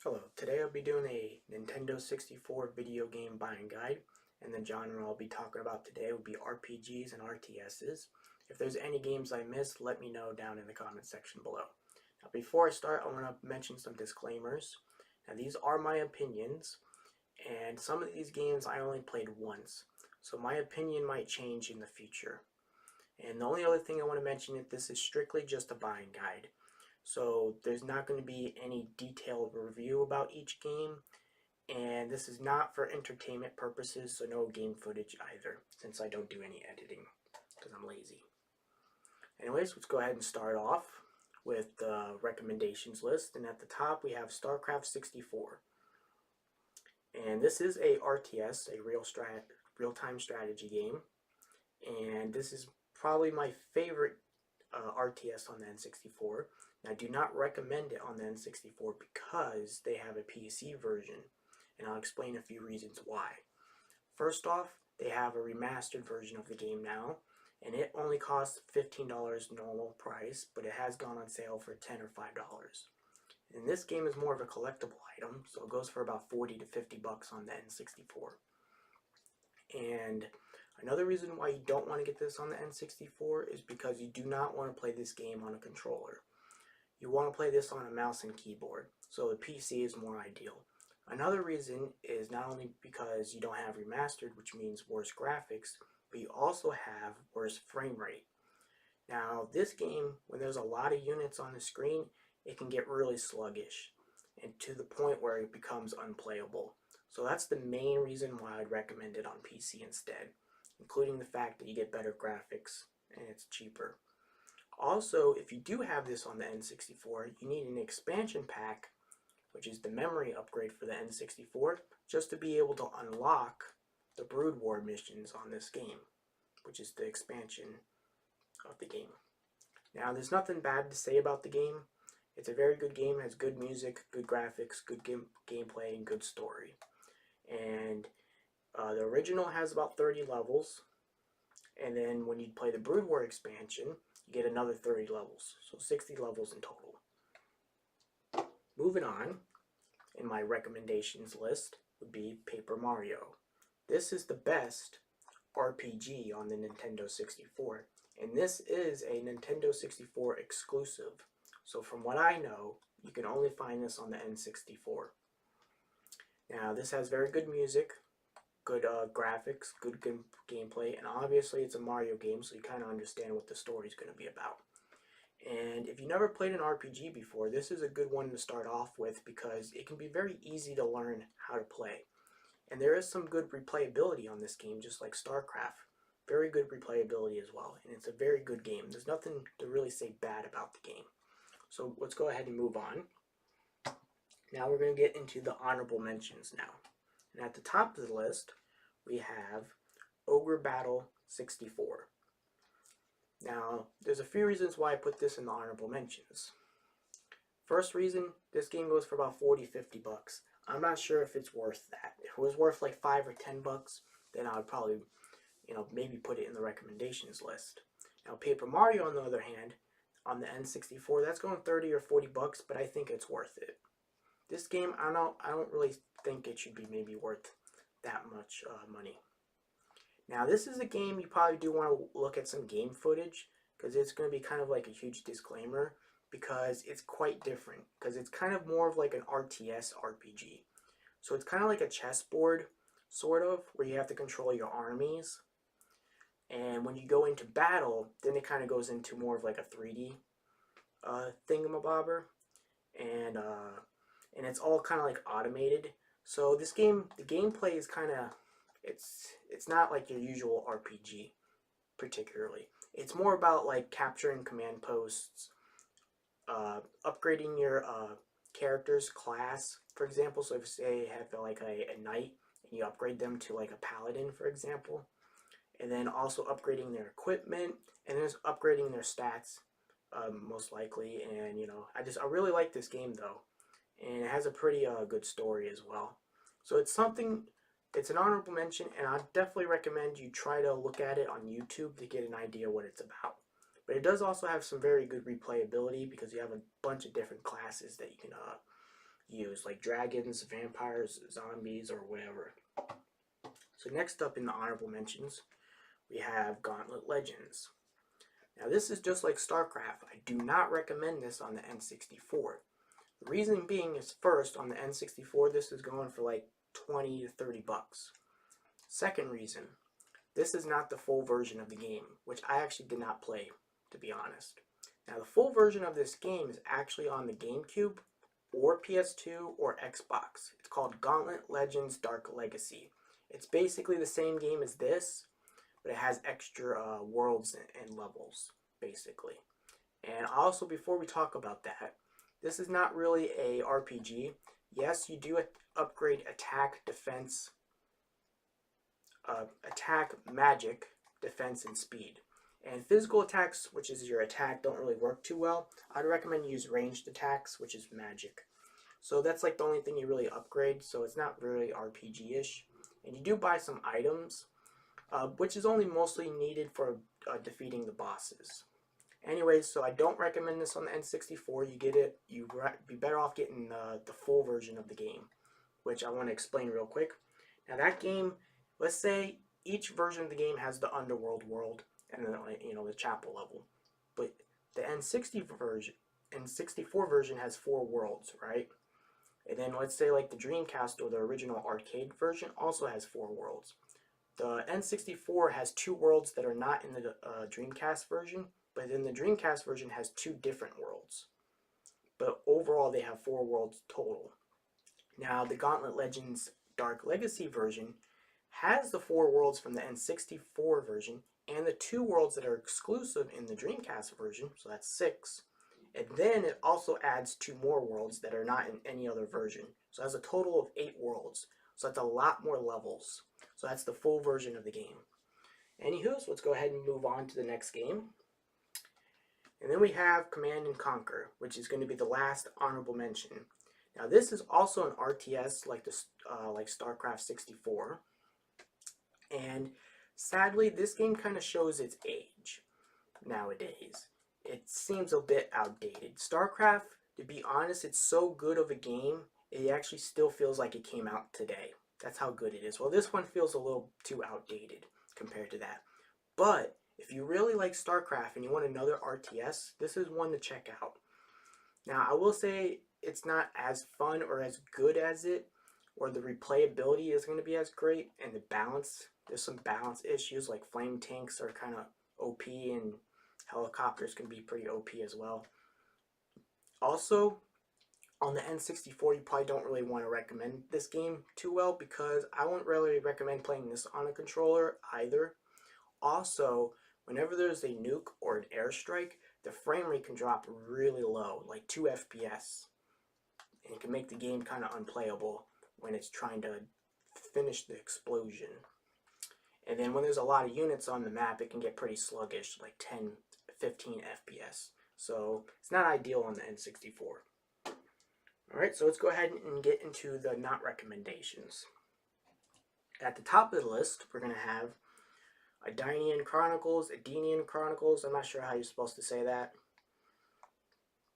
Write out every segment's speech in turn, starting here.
Hello, today I'll be doing a Nintendo 64 video game buying guide, and the genre I'll be talking about today will be RPGs and RTSs. If there's any games I missed, let me know down in the comment section below. Now before I start, I want to mention some disclaimers. Now these are my opinions, and some of these games I only played once, so my opinion might change in the future. And the only other thing I want to mention is this is strictly just a buying guide. So there's not going to be any detailed review about each game, and this is not for entertainment purposes, so no game footage either, since I don't do any editing, because I'm lazy. Anyways, let's go ahead and start off with the recommendations list, and at the top we have Starcraft 64. And this is a RTS, a real-time strategy game, and this is probably my favorite RTS on the N64. I do not recommend it on the N64 because they have a PC version, and I'll explain a few reasons why. First off, they have a remastered version of the game now, and it only costs $15 normal price, but it has gone on sale for $10 or $5. And this game is more of a collectible item, so it goes for about 40 to 50 bucks on the N64. And another reason why you don't want to get this on the N64 is because you do not want to play this game on a controller. You want to play this on a mouse and keyboard, so the PC is more ideal. Another reason is not only because you don't have remastered, which means worse graphics, but you also have worse frame rate. Now, this game, when there's a lot of units on the screen, it can get really sluggish, and to the point where it becomes unplayable. So that's the main reason why I'd recommend it on PC instead, including the fact that you get better graphics and it's cheaper. Also, if you do have this on the N64, you need an expansion pack, which is the memory upgrade for the N64, just to be able to unlock the Brood War missions on this game, which is the expansion of the game. Now, there's nothing bad to say about the game. It's a very good game, has good music, good graphics, good gameplay, and good story. And the original has about 30 levels, and then when you play the Brood War expansion, you get another 30 levels, so 60 levels in total. Moving on, in my recommendations list would be Paper Mario. This is the best RPG on the Nintendo 64, and this is a Nintendo 64 exclusive. So from what I know, you can only find this on the N64. Now, this has very good music, good graphics, good gameplay, and obviously it's a Mario game, so you kind of understand what the story is going to be about. And if you never played an RPG before, this is a good one to start off with because it can be very easy to learn how to play. And there is some good replayability on this game, just like Starcraft. Very good replayability as well, and it's a very good game. There's nothing to really say bad about the game. So let's go ahead and move on. Now we're going to get into the honorable mentions now. And at the top of the list, we have Ogre Battle 64. Now, there's a few reasons why I put this in the honorable mentions. First reason, this game goes for about 40-50 bucks. I'm not sure if it's worth that. If it was worth like 5 or 10 bucks, then I would probably, maybe put it in the recommendations list. Now, Paper Mario, on the other hand, on the N64, that's going 30 or 40 bucks, but I think it's worth it. This game, I don't really think it should be maybe worth that much money. Now, this is a game you probably do want to look at some game footage, because it's going to be kind of like a huge disclaimer, because it's quite different, because it's kind of more of like an RTS RPG. So it's kind of like a chessboard, sort of, where you have to control your armies. And when you go into battle, then it kind of goes into more of like a 3D thingamabobber. And it's all kind of like automated. So this game, the gameplay is kind of, it's not like your usual RPG, particularly. It's more about like capturing command posts, upgrading your character's class, for example. So if say you have like a knight, and you upgrade them to like a paladin, for example. And then also upgrading their equipment, and then upgrading their stats, most likely. And I really like this game though, and it has a pretty good story as well. So it's an honorable mention, and I definitely recommend you try to look at it on YouTube to get an idea what it's about. But it does also have some very good replayability because you have a bunch of different classes that you can use, like dragons, vampires, zombies, or whatever. So next up in the honorable mentions, we have Gauntlet Legends. Now this is just like Starcraft. I do not recommend this on the N64. The reason being is, first, on the N64 this is going for like 20 to 30 bucks. Second reason, this is not the full version of the game, which I actually did not play, to be honest. Now the full version of this game is actually on the GameCube or PS2 or Xbox. It's called Gauntlet Legends Dark Legacy. It's basically the same game as this, but it has extra worlds and levels, basically. And also, before we talk about that, this is not really a RPG. Yes, you do upgrade attack, defense, attack, magic, defense, and speed. And physical attacks, which is your attack, don't really work too well. I'd recommend you use ranged attacks, which is magic. So that's like the only thing you really upgrade, so it's not really RPG-ish. And you do buy some items, which is only mostly needed for defeating the bosses. Anyways, so I don't recommend this on the N64. You get it, you'd be better off getting the full version of the game, which I want to explain real quick. Now that game, let's say each version of the game has the underworld world and then, you know, the chapel level. But the N64 version has 4 worlds, right? And then let's say like the Dreamcast or the original arcade version also has 4 worlds. The N64 has 2 worlds that are not in the Dreamcast version, but then the Dreamcast version has 2 different worlds. But overall they have 4 worlds total. Now the Gauntlet Legends Dark Legacy version has the 4 worlds from the N64 version and the 2 worlds that are exclusive in the Dreamcast version, so that's 6. And then it also adds 2 more worlds that are not in any other version. So it has a total of 8 worlds. So that's a lot more levels. So that's the full version of the game. Anywho, so let's go ahead and move on to the next game. And then we have Command and Conquer, which is going to be the last honorable mention. Now this is also an RTS like Starcraft 64. And sadly, this game kind of shows its age nowadays. It seems a bit outdated. Starcraft, to be honest, it's so good of a game, it actually still feels like it came out today. That's how good it is. Well, this one feels a little too outdated compared to that. But if you really like Starcraft and you want another RTS, this is one to check out. Now, I will say it's not as fun or as good as it, or the replayability is going to be as great, and the balance, there's some balance issues, like flame tanks are kind of OP and helicopters can be pretty OP as well. Also, on the N64, you probably don't really want to recommend this game too well, because I wouldn't really recommend playing this on a controller either. Also, whenever there's a nuke or an airstrike, the frame rate can drop really low, like 2 FPS. And it can make the game kind of unplayable when it's trying to finish the explosion. And then when there's a lot of units on the map, it can get pretty sluggish, like 10, 15 FPS. So it's not ideal on the N64. Alright, so let's go ahead and get into the not recommendations. At the top of the list, we're going to have a Diane Chronicles, I'm not sure how you're supposed to say that.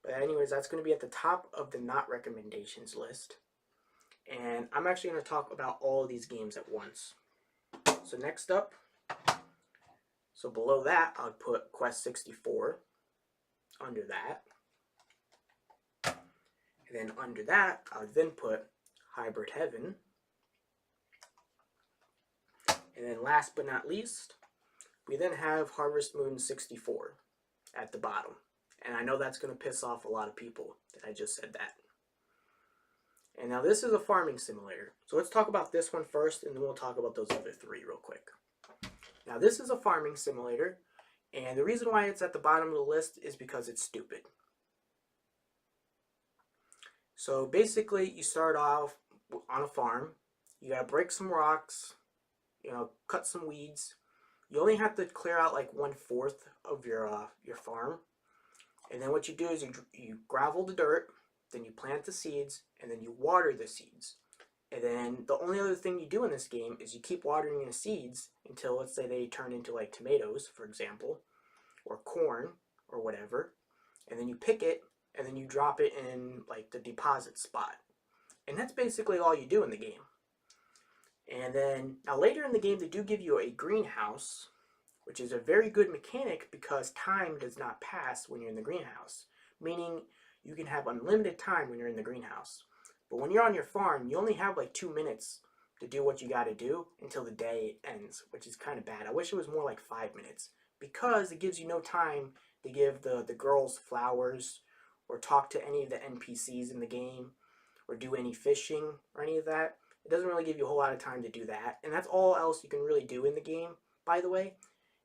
But anyways, that's going to be at the top of the not recommendations list. And I'm actually going to talk about all of these games at once. So next up, so below that, I'll put Quest 64 under that. And then under that, I'll then put Hybrid Heaven. And then last but not least, we then have Harvest Moon 64 at the bottom. And I know that's going to piss off a lot of people that I just said that. And now this is a farming simulator. So let's talk about this one first, and then we'll talk about those other 3 real quick. Now this is a farming simulator, and the reason why it's at the bottom of the list is because it's stupid. So basically, you start off on a farm. You gotta break some rocks, you know, cut some weeds. You only have to clear out like 1/4 of your farm. And then what you do is you gravel the dirt, then you plant the seeds, and then you water the seeds. And then the only other thing you do in this game is you keep watering the seeds until, let's say, they turn into like tomatoes, for example, or corn, or whatever. And then you pick it, and then you drop it in like the deposit spot. And that's basically all you do in the game. And then, now later in the game, they do give you a greenhouse, which is a very good mechanic because time does not pass when you're in the greenhouse, meaning you can have unlimited time when you're in the greenhouse. But when you're on your farm, you only have like 2 minutes to do what you got to do until the day ends, which is kind of bad. I wish it was more like 5 minutes because it gives you no time to give the girls flowers or talk to any of the NPCs in the game or do any fishing or any of that. It doesn't really give you a whole lot of time to do that. And that's all else you can really do in the game, by the way.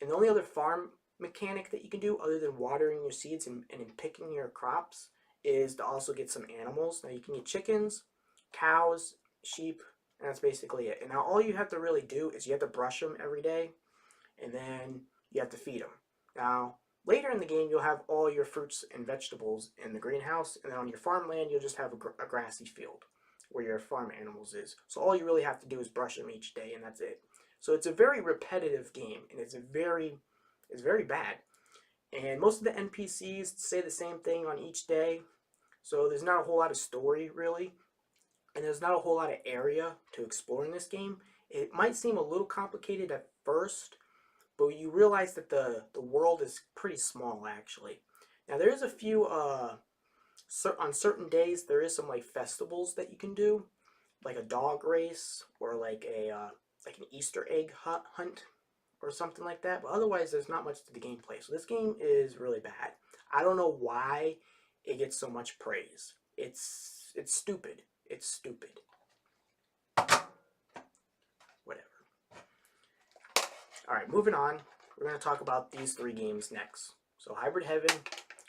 And the only other farm mechanic that you can do other than watering your seeds and picking your crops is to also get some animals. Now you can get chickens, cows, sheep, and that's basically it. And now all you have to really do is you have to brush them every day, and then you have to feed them. Now, later in the game, you'll have all your fruits and vegetables in the greenhouse, and then on your farmland, you'll just have a grassy field where your farm animals is. So all you really have to do is brush them each day, and that's it. So it's a very repetitive game, and it's very bad. And most of the NPCs say the same thing on each day, so there's not a whole lot of story, really. And there's not a whole lot of area to explore in this game. It might seem a little complicated at first, but you realize that the world is pretty small, actually. Now, there is a few, on certain days, there is some, like, festivals that you can do, like a dog race, or like like an Easter egg hunt, or something like that. But otherwise, there's not much to the gameplay. So this game is really bad. I don't know why it gets so much praise. It's stupid. It's stupid. Whatever. Alright, moving on. We're going to talk about these 3 games next. So Hybrid Heaven,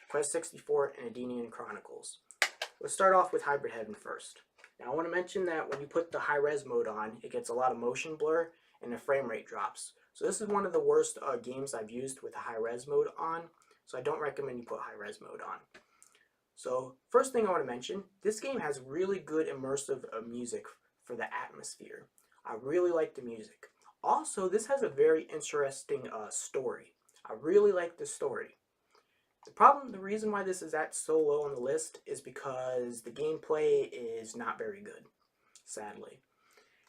Quest 64, and Diane Chronicles. Let's start off with Hybrid Heaven first. Now I want to mention that when you put the high-res mode on, it gets a lot of motion blur and the frame rate drops. So this is one of the worst games I've used with the high-res mode on, so I don't recommend you put high-res mode on. So first thing I want to mention, this game has really good immersive music for the atmosphere. I really like the music. Also, this has a very interesting story. I really like the story. The reason why this is at so low on the list is because the gameplay is not very good, sadly.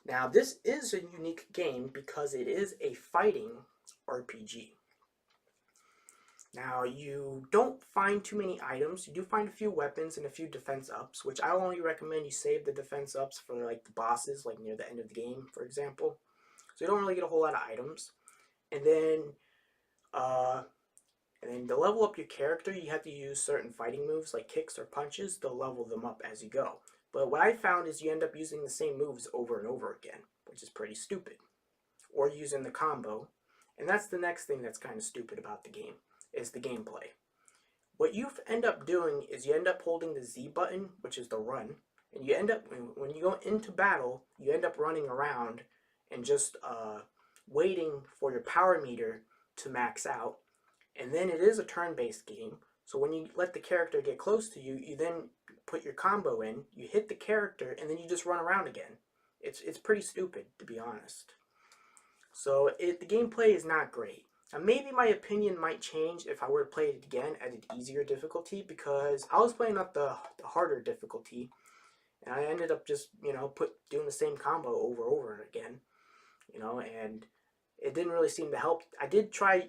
Now, this is a unique game because it is a fighting RPG. Now, you don't find too many items. You do find a few weapons and a few defense ups, which I only recommend you save the defense ups for like the bosses, like near the end of the game, for example. So you don't really get a whole lot of items. And then to level up your character, you have to use certain fighting moves like kicks or punches to level them up as you go. But what I found is you end up using the same moves over and over again, which is pretty stupid. Or using the combo. And that's the next thing that's kind of stupid about the game, is the gameplay. What you end up doing is you end up holding the Z button, which is the run, and you end up, when you go into battle, you end up running around and just waiting for your power meter to max out. And then it is a turn-based game, so when you let the character get close to you, you then put your combo in, you hit the character, and then you just run around again. It's pretty stupid, to be honest. So the gameplay is not great. Now maybe my opinion might change if I were to play it again at an easier difficulty, because I was playing up the harder difficulty, and I ended up just, doing the same combo over again, and it didn't really seem to help. I did try,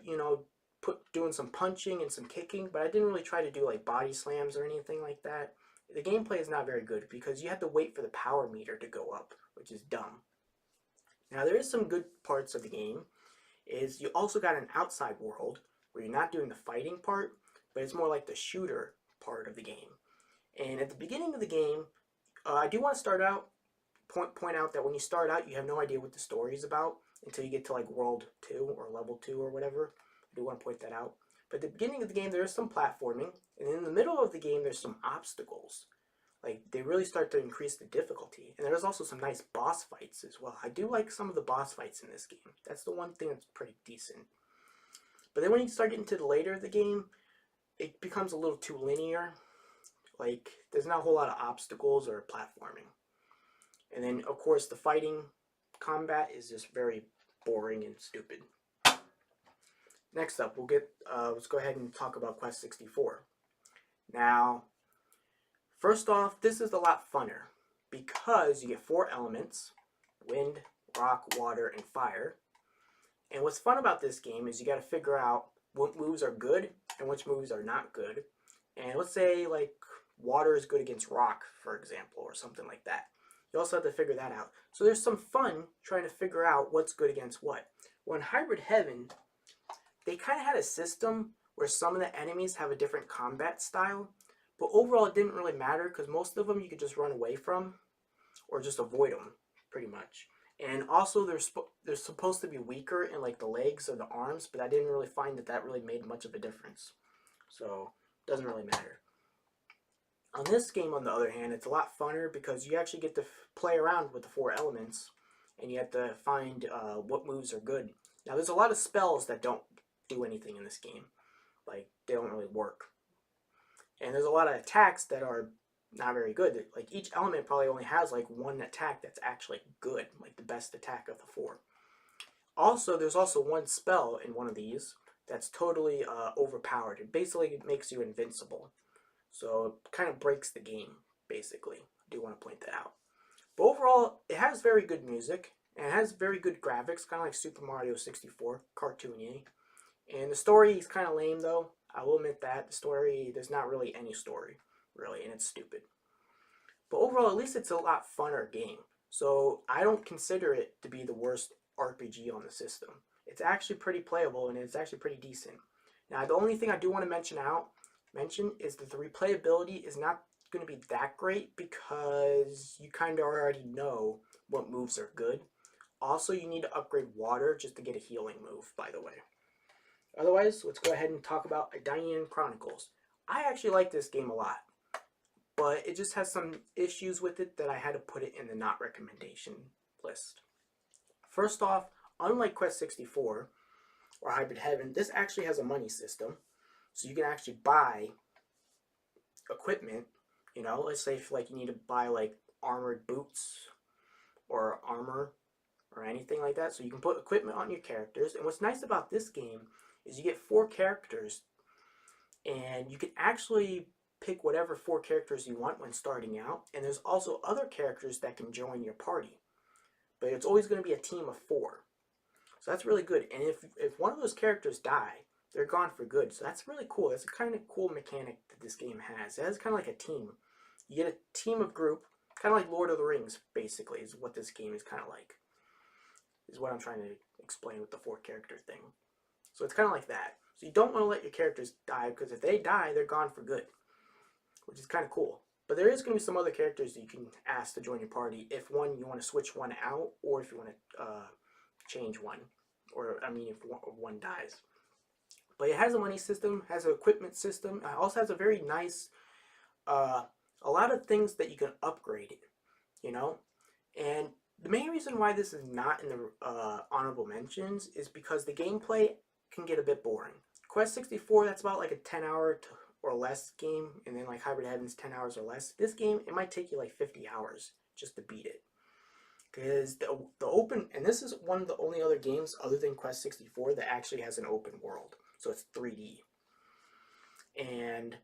doing some punching and some kicking, but I didn't really try to do like body slams or anything like that. The gameplay is not very good because you have to wait for the power meter to go up, which is dumb. Now there is some good parts of the game. Is you also got an outside world where you're not doing the fighting part, but it's more like the shooter part of the game. And at the beginning of the game, I do want to start out, point out that when you start out, you have no idea what the story is about until you get to like World 2 or Level 2 or whatever. I do want to point that out. But at the beginning of the game, there is some platforming, and in the middle of the game, there's some obstacles. Like, they really start to increase the difficulty. And there's also some nice boss fights as well. I do like some of the boss fights in this game. That's the one thing that's pretty decent. But then when you start getting to the later of the game, it becomes a little too linear. Like, there's not a whole lot of obstacles or platforming. And then, of course, the fighting combat is just very boring and stupid. Next up, let's go ahead and talk about Quest 64. Now, first off, this is a lot funner. because you get 4 elements: wind, rock, water, and fire. And what's fun about this game is you got to figure out what moves are good and which moves are not good. And let's say like water is good against rock, for example, or something like that. You also have to figure that out. So there's some fun trying to figure out what's good against what. Well, in Hybrid Heaven, they kind of had a system where some of the enemies have a different combat style, but overall it didn't really matter because most of them you could just run away from or just avoid them pretty much. And also they're supposed to be weaker in like the legs or the arms, but I didn't really find that really made much of a difference. So it doesn't really matter. On this game, on the other hand, it's a lot funner because you actually get to play around with the 4 elements, and you have to find what moves are good. Now, there's a lot of spells that don't do anything in this game. Like, they don't really work. And there's a lot of attacks that are not very good. Like, each element probably only has, like, 1 attack that's actually good. Like, the best attack of the 4. Also, there's also 1 spell in one of these that's totally overpowered. It basically makes you invincible. So it kind of breaks the game, basically. I do want to point that out. But overall, it has very good music, and it has very good graphics, kind of like Super Mario 64, cartoony. And the story is kind of lame, though. I will admit that. The story, there's not really any story, really, and it's stupid. But overall, at least it's a lot funner game. So I don't consider it to be the worst RPG on the system. It's actually pretty playable, and it's actually pretty decent. Now, the only thing I do want to mention is that the replayability is not going to be that great because you kind of already know what moves are good. Also, you need to upgrade water just to get a healing move, by the way. Otherwise, let's go ahead and talk about Diane Chronicles. I actually like this game a lot, but it just has some issues with it that I had to put it in the not recommendation list. First off, unlike Quest 64 or Hybrid Heaven, this actually has a money system. So you can actually buy equipment, you know, let's say if like you need to buy like armored boots or armor or anything like that. So you can put equipment on your characters. And what's nice about this game is you get 4 characters and you can actually pick whatever 4 characters you want when starting out. And there's also other characters that can join your party. But it's always going to be a team of 4. So that's really good. And if one of those characters die, they're gone for good. So that's really cool. That's a kind of cool mechanic that this game has. It has kind of like a team. You get a team of group, kind of like Lord of the Rings, basically, is what this game is kind of like. Is what I'm trying to explain with the 4 character thing. So it's kind of like that. So you don't want to let your characters die, because if they die, they're gone for good. Which is kind of cool. But there is going to be some other characters that you can ask to join your party if you want to switch one out, or if you want to change one. Or, I mean, if one dies. But it has a money system, has an equipment system. It also has a very nice, a lot of things that you can upgrade it, you know? And the main reason why this is not in the honorable mentions is because the gameplay can get a bit boring. Quest 64, that's about like a 10-hour or less game, and then like Hybrid Heaven's 10 hours or less. This game, it might take you like 50 hours just to beat it. Because the open, and this is one of the only other games other than Quest 64 that actually has an open world. So it's 3D. And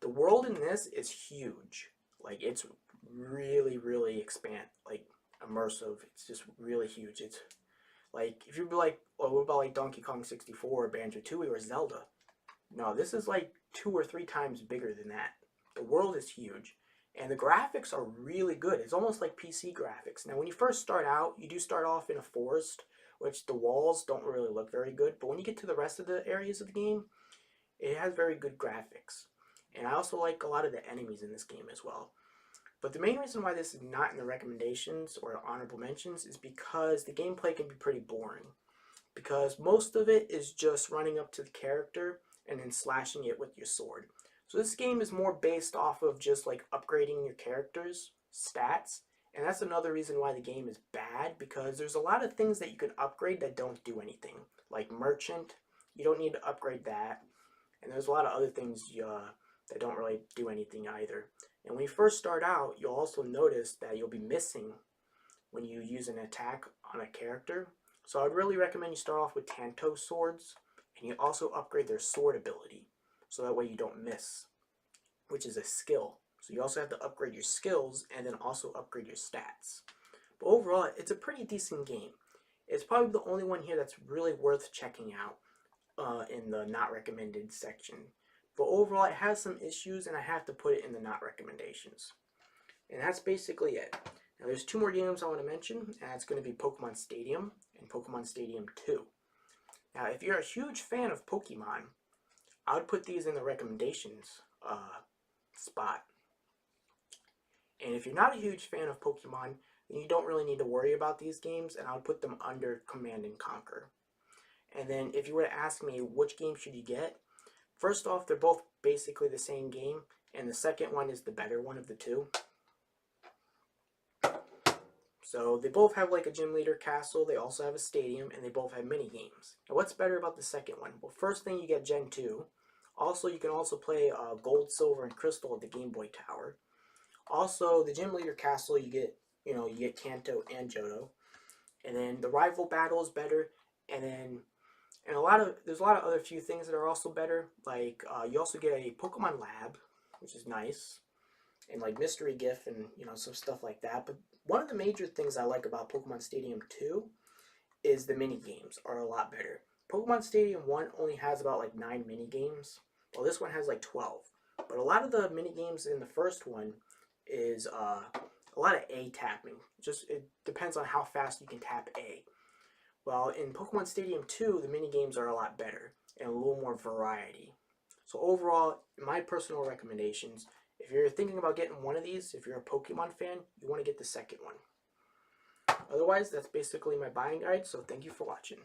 the world in this is huge. Like, it's really, really immersive. It's just really huge. It's like, if you'd be like, oh, what about like Donkey Kong 64 or Banjo-Tooie or Zelda? No, this is like 2 or 3 times bigger than that. The world is huge. And the graphics are really good. It's almost like PC graphics. Now, when you first start out, you do start off in a forest, which the walls don't really look very good. But when you get to the rest of the areas of the game, it has very good graphics. And I also like a lot of the enemies in this game as well. But the main reason why this is not in the recommendations or honorable mentions is because the gameplay can be pretty boring. Because most of it is just running up to the character and then slashing it with your sword. So this game is more based off of just like upgrading your character's stats. And that's another reason why the game is bad, because there's a lot of things that you can upgrade that don't do anything. Like Merchant, you don't need to upgrade that. And there's a lot of other things that don't really do anything either. And when you first start out, you'll also notice that you'll be missing when you use an attack on a character. So I'd really recommend you start off with Tanto swords, and you also upgrade their sword ability, so that way you don't miss, which is a skill. So you also have to upgrade your skills and then also upgrade your stats. But overall, it's a pretty decent game. It's probably the only one here that's really worth checking out in the not recommended section. But overall, it has some issues, and I have to put it in the not recommendations. And that's basically it. Now, there's two more games I want to mention, and that's going to be Pokemon Stadium and Pokemon Stadium 2. Now, if you're a huge fan of Pokemon, I would put these in the recommendations spot. And if you're not a huge fan of Pokemon, then you don't really need to worry about these games, and I would put them under Command and Conquer. And then if you were to ask me which game should you get, first off, they're both basically the same game, and the second one is the better one of the two. So they both have like a gym leader castle, they also have a stadium, and they both have mini games. Now what's better about the second one? Well, first thing, you get Gen 2. Also, you can also play Gold, Silver, and Crystal at the Game Boy Tower. Also, the gym leader castle, you get Kanto and Johto. And then the rival battle is better, and then there's a lot of other few things that are also better. Like you also get a Pokemon Lab, which is nice, and like mystery gift and some stuff like that. But one of the major things I like about Pokemon Stadium 2 is the mini games are a lot better. Pokemon Stadium 1 only has about like 9 mini games. Well, this one has like 12. But a lot of the mini games in the first one is a lot of A tapping. It depends on how fast you can tap A. Well, in Pokemon Stadium 2, the mini games are a lot better and a little more variety. So overall, in my personal recommendations, if you're thinking about getting one of these, if you're a Pokemon fan, you want to get the second one. Otherwise, that's basically my buying guide, so thank you for watching.